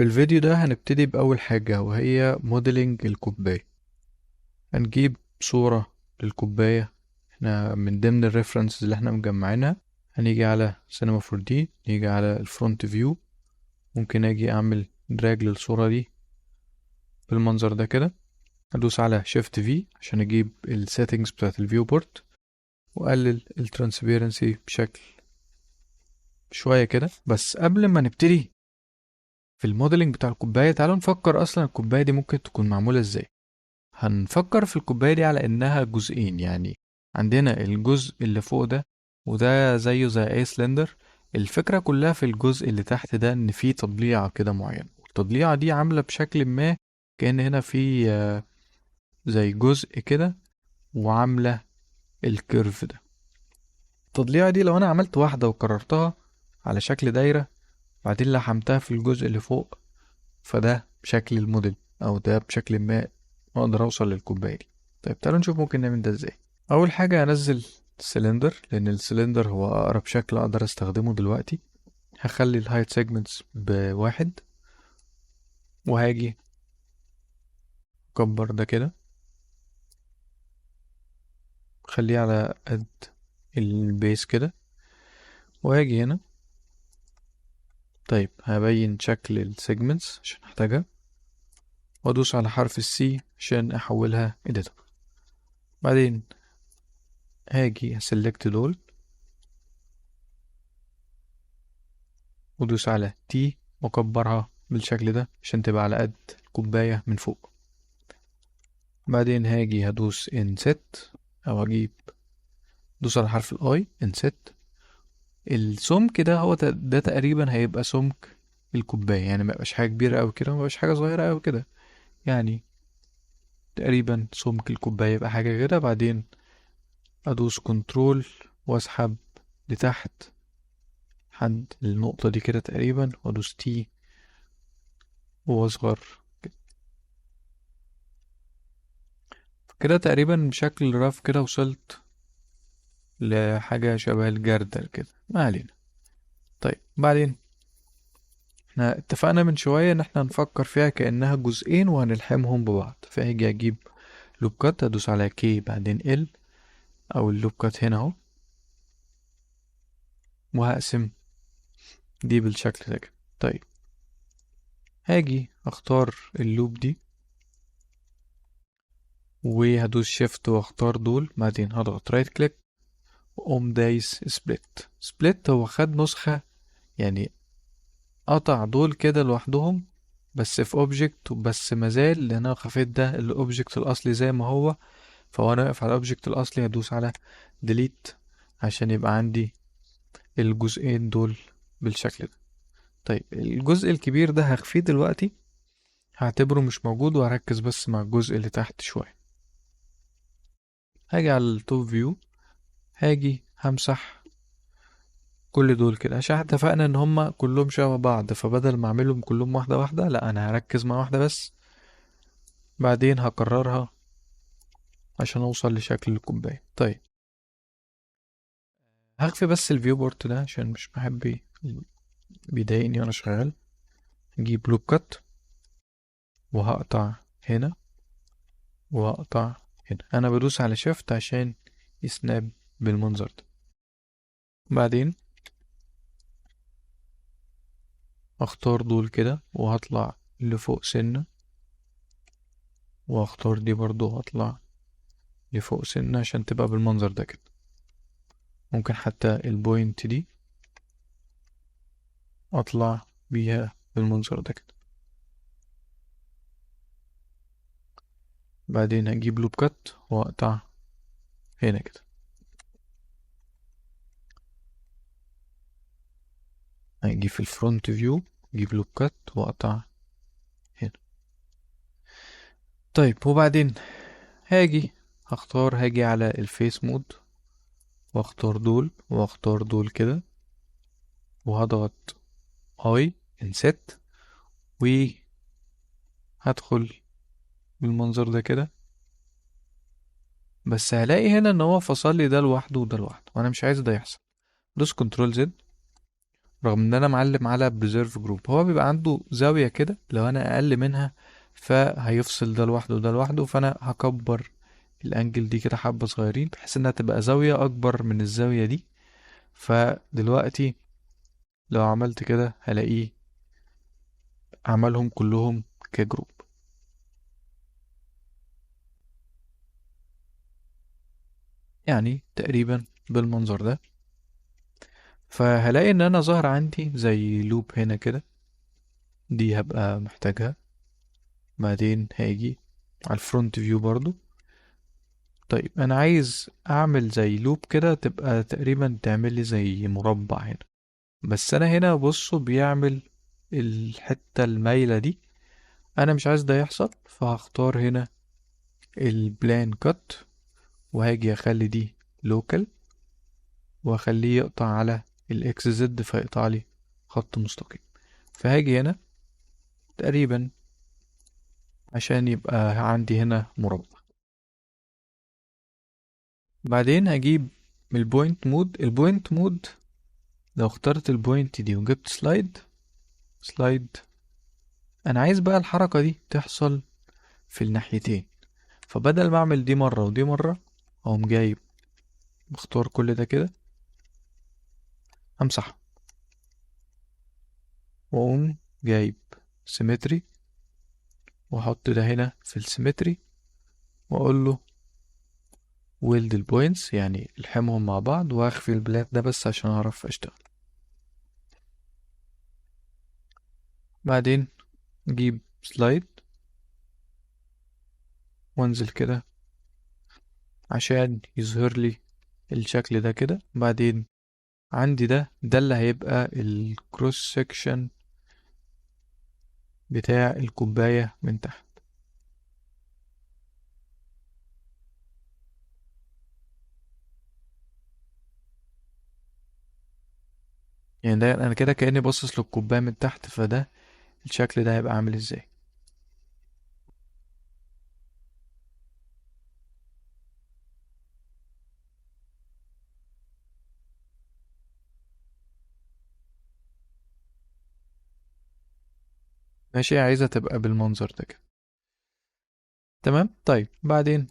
في الفيديو ده هنبتدي بأول حاجة وهي موديلنج الكوباية. هنجيب صورة للكوباية. احنا من ضمن الريفرنسز اللي احنا مجمعينها هنيجي على سينما 4 دي، نيجي على الفرونت فيو. ممكن اجي اعمل دراج للصورة دي بالمنظر ده كده. ادوس على شيفت في عشان اجيب السيتنجز بتاعت الفيو بورت واقلل الترانسبيرنسي بشكل شوية كده. بس قبل ما نبتدي في الموديلنج بتاع الكوباية، تعالوا نفكر اصلا الكوباية دي ممكن تكون معمولة ازاي. هنفكر في الكوباية دي على إنها جزئين، يعني عندنا الجزء اللي فوق ده وده زيه زي أي سلندر. الفكرة كلها في الجزء اللي تحت ده إن فيه تضليعة كده معينة، والتضليعة دي عاملة بشكل ما كأن هنا في زي جزء كده وعاملة الكيرف ده. التضليعة دي لو أنا عملت واحدة وكررتها على شكل دايرة بعدين لحمتها في الجزء اللي فوق، فده بشكل الموديل أو ده بشكل ما أقدر أوصل للكوباية دي. طيب تعالوا نشوف ممكن نعمل ده ازاي. اول حاجه هنزل السلندر لان السلندر هو اقرب شكل اقدر استخدمه دلوقتي. هخلي الهايت سيجمنتس بواحد وهاجي اكبر ده كده، خليه على قد البيس كده وهاجي هنا. طيب هبين شكل السيجمنتس عشان احتاجها وادوس على حرف السي عشان احولها اديتور. بعدين هاجي اسلكت دول وادوس على تي واكبرها بالشكل ده عشان تبقى على قد الكوباية من فوق. بعدين هاجي هدوس انست او اجيب دوس على حرف الاي انست. السمك ده هو ده تقريبا هيبقى سمك الكوباية، يعني ما يبقاش حاجة كبيرة اوي كده وما يبقاش حاجة صغيرة اوي كده، يعني تقريبا سمك الكوباية يبقى حاجة كده. بعدين ادوس كنترول واسحب لتحت لحد النقطة دي كده تقريبا وادوس تي واصغر كده تقريبا بشكل رف كده وصلت لحاجة شبه الجردل كده، ما علينا. طيب بعدين احنا اتفقنا من شوية ان احنا هنفكر فيها كأنها جزئين وهنلحمهم ببعض، فهاجي اجيب لوب كات ادوس على كي بعدين ال او اللوب كات هنا اهو وهقسم دي بالشكل ده كده. طيب هاجي اختار اللوب دي وهدوس شيفت واختار دول، بعدين هضغط رايت كليك واقوم دايس سبليت. سبليت هو خد نسخة، يعني قطع دول كده لوحدهم بس في اوبجكت، بس مازال لان انا خفيت ده الاوبجكت الاصلي زي ما هو. فوانا واقف على الاوبجكت الاصلي هدوس على ديليت عشان يبقى عندي الجزئين دول بالشكل ده. طيب الجزء الكبير ده هخفيه دلوقتي، هعتبره مش موجود وهركز بس مع الجزء اللي تحت شوية. هاجي على التوب فيو، هاجي همسح كل دول كده عشان اتفقنا ان هما كلهم شبه بعض، فبدل ما اعملهم كلهم واحدة واحدة لا انا هركز مع واحدة بس بعدين هكررها عشان اوصل لشكل الكوباية. طيب هخفي بس الفيو بورت ده عشان مش بحب بيضايقني وانا شغال. هجيب لوب كات وهقطع هنا وهقطع هنا. انا بدوس على شيفت عشان يسناب بالمنظر ده. بعدين اختار دول كده وهطلع لفوق سنة واختار دي برضو وهطلع لفوق سنة عشان تبقى بالمنظر ده كده. ممكن حتى البوينت دي اطلع بيها بالمنظر ده كده. بعدين هجيب لوب كات واقطع هنا كده. هجي في الفرونت فيو اجيب لوب كات واقطع هنا. طيب وبعدين هاجي على الفيس مود واختار دول واختار دول كده وهضغط اي انست وهدخل بالمنظر ده كده. بس هلاقي هنا ان هو فصل لي ده لوحده وده لوحده وانا مش عايز ده يحصل. دوس كنترول زد رغم ان انا معلم على بريزيرف جروب، هو بيبقى عنده زاوية كده لو انا اقل منها فهيفصل ده لوحده وده لوحده، فانا هكبر الانجل دي كده حبة صغيرين بحيث انها تبقى زاوية اكبر من الزاوية دي. فدلوقتي لو عملت كده هلاقيه عملهم كلهم كجروب. يعني تقريبا بالمنظر ده. فهلاقي ان انا ظهر عندي زي لوب هنا كده، دي هبقى محتاجها. بعدين هاجي على الفرونت فيو برضو. طيب انا عايز اعمل زي لوب كده تبقى تقريبا تعمل لي زي مربع هنا، بس انا هنا بصوا بيعمل الحتة المايلة دي، انا مش عايز ده يحصل، فهختار هنا البلان كات، وهاجي اخلي دي لوكال، واخليه يقطع على الاكس زد فيقطع لي خط مستقيم. فهاجي هنا تقريبا عشان يبقى عندي هنا مربع. بعدين هجيب من البوينت مود لو اخترت البوينت دي وجبت سلايد، انا عايز بقى الحركة دي تحصل في الناحيتين، فبدل ما اعمل دي مرة ودي مرة، اقوم جايب بختار كل ده كده، امسحه، واقوم جايب سيمتري، واحط ده هنا في السيمتري، واقول له ويلد البوينتس يعني الحمهم مع بعض، واخفي البلاد ده بس عشان اعرف اشتغل. بعدين اجيب سلايد وانزل كده عشان يظهر لي الشكل ده كده. بعدين عندي ده اللي هيبقى الكروس سكشن بتاع الكوباية من تحت. يعني ده انا كده كأني باصص للكوباية من تحت، فده الشكل ده هيبقى عامل ازاي. ماشي، عايزة تبقى بالمنظر ده كده. تمام. طيب بعدين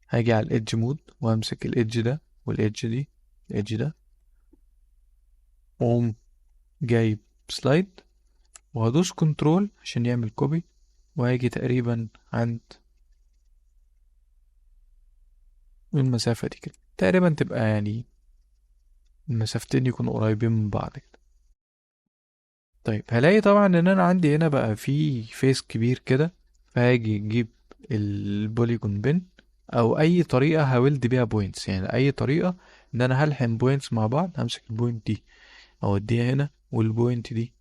هاجي على الإدج مود وهمسك الإدج ده والإدج دي الإدج ده، واقوم جايب سلايد وهدوس كنترول عشان يعمل كوبي، وهاجي تقريبا عند المسافة دي كده، تقريبا تبقى يعني المسافتين يكونوا قريبين من بعض كده. طيب هلاقي طبعا ان انا عندي هنا بقى في فيس كبير كده، فهاجي اجيب البوليجون بين او اي طريقة هولد بيها بوينتس، يعني اي طريقة ان انا هلحم بوينتس مع بعض. همسك البوينت دي اوديها هنا، والبوينت دي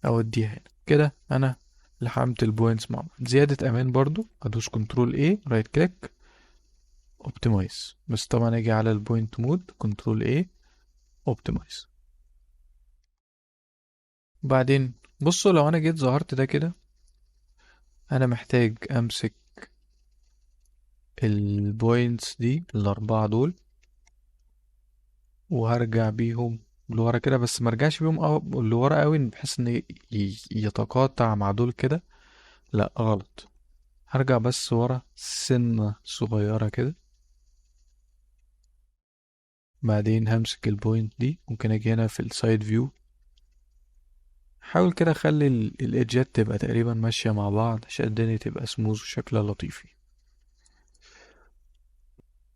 اوديها هنا كده، انا لحمت البوينتس مع بعض. زيادة امان برضو ادوس كنترول ايه رايت كليك اوبتمايز، بس طبعا اجي على البوينت مود كنترول ايه اوبتمايز. بعدين بصوا لو انا جيت ظهرت ده كده، انا محتاج امسك البوينتس دي الاربعة دول وهرجع بيهم لورا كده، بس مرجعش بيهم لورا قوي بحيث ان يتقاطع مع دول كده، لا غلط. هرجع بس ورا سنة صغيرة كده. بعدين همسك البوينت دي، ممكن اجي هنا في السايد فيو، حاول كده اخلي الايدجات تبقى تقريبا ماشية مع بعض عشان الدنيا تبقى سموز وشكلها لطيف.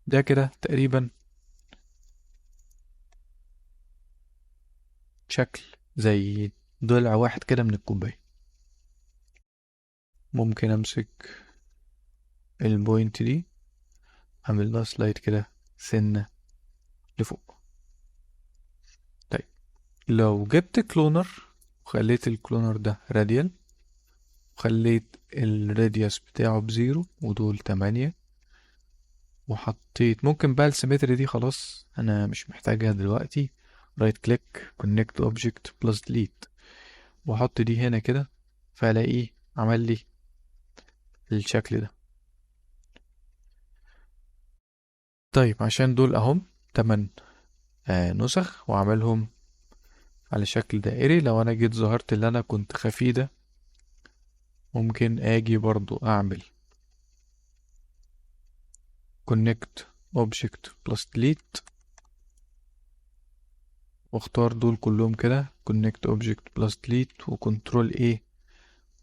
ده كده تقريبا شكل زي ضلع واحد كده من الكوباية. ممكن امسك البوينت دي اعمل لها سلايد كده سنة لفوق. طيب لو جبت كلونر وخليت الكلونر ده راديال، وخليت الراديوس بتاعه بزيرو ودول 8، وحطيت ممكن بقى السيمتري دي خلاص انا مش محتاجها دلوقتي، رايت كليك كونكت اوبجكت بلس ديليت، واحط دي هنا كده، فالاقيه عمل لي الشكل ده. طيب عشان دول اهم 8 نسخ واعملهم على شكل دائري. لو انا جيت ظهرت اللي انا كنت خفيه ده، ممكن اجي برضو اعمل connect object plus delete، واختار دول كلهم كده connect object plus delete وكنترول A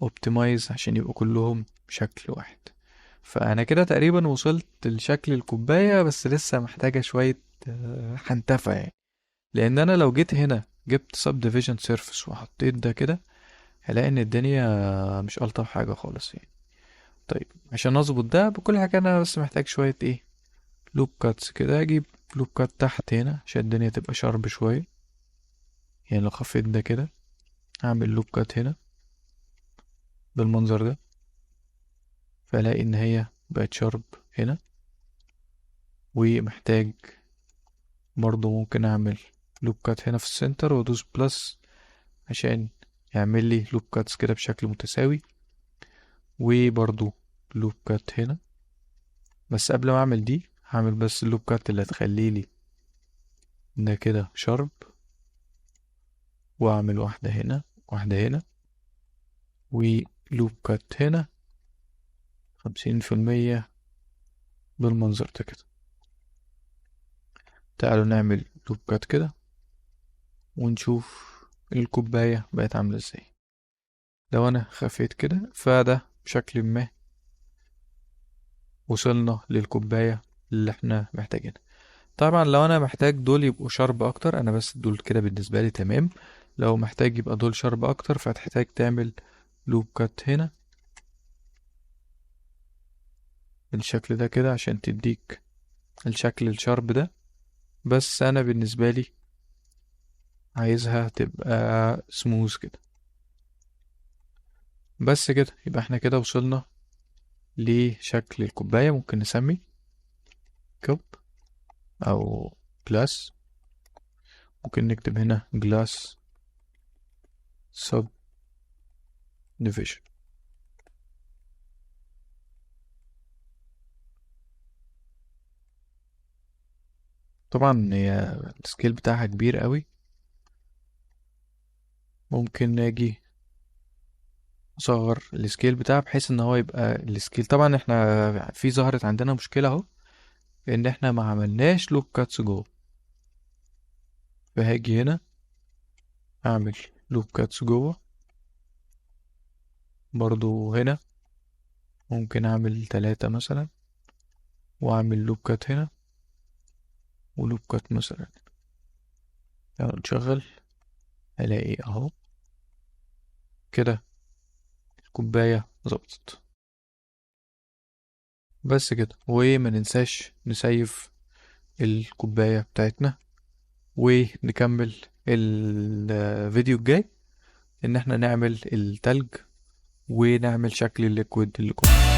optimize عشان يبقوا كلهم بشكل واحد. فانا كده تقريبا وصلت لشكل الكوباية، بس لسه محتاجة شوية حنتفة يعني. لان انا لو جيت هنا جبت subdivision surface وحطيت ده كده، هلاقي ان الدنيا مش الطف حاجة خالص يعني. طيب عشان اظبط ده بكل حاجة، انا بس محتاج شوية ايه، لوب كاتس كده. اجيب لوب كات تحت هنا عشان الدنيا تبقى شارب شوية. يعني لو خفيت ده كده، هعمل لوب كات هنا بالمنظر ده، فالاقي ان هي بقت شارب هنا. ومحتاج برضو ممكن اعمل لوب كات هنا في السنتر وادوس بلس عشان يعمل لي لوب كاتس كده بشكل متساوي. وبرضو لوب كات هنا. بس قبل ما اعمل دي، هعمل بس اللوب كات اللي هتخلي لي ده كده شارب، واعمل واحدة هنا واحدة هنا، ولوب كات هنا 50% بالمنظر ده كده. تعالوا نعمل لوب كات كده ونشوف الكوباية بقت عاملة ازاي. لو انا خفيت كده، فده بشكل ما وصلنا للكوباية اللي احنا محتاجينها. طبعا لو انا محتاج دول يبقوا شارب اكتر، انا بس دول كده بالنسبة لي تمام. لو محتاج يبقى دول شارب اكتر، فهتحتاج تعمل لوب كات هنا بالشكل ده كده عشان تديك الشكل الشارب ده. بس انا بالنسبة لي عايزها تبقى سموث كده. بس كده يبقى احنا كده وصلنا لشكل الكوباية. ممكن نسمي كوب او جلاس. ممكن نكتب هنا جلاس سب ديفيجن. طبعا هي السكيل بتاعها كبير قوي. ممكن ناجي اصغر السكيل بتاعها بحيث ان هو يبقى السكيل. طبعا احنا في ظهرت عندنا مشكلة اهو، ان احنا ما عملناش لوب كاتس جوه. فهاجي هنا اعمل لوب كاتس جوه. برضو هنا ممكن اعمل 3 مثلا، واعمل لوب كات هنا ولوب كات مثلا. لو نشغل هلاقي اهو كده الكوباية ظبطت. بس كده. وما ننساش نسيف الكوباية بتاعتنا، ونكمل الفيديو الجاي ان احنا نعمل التلج ونعمل شكل الليكويد اللي جوه.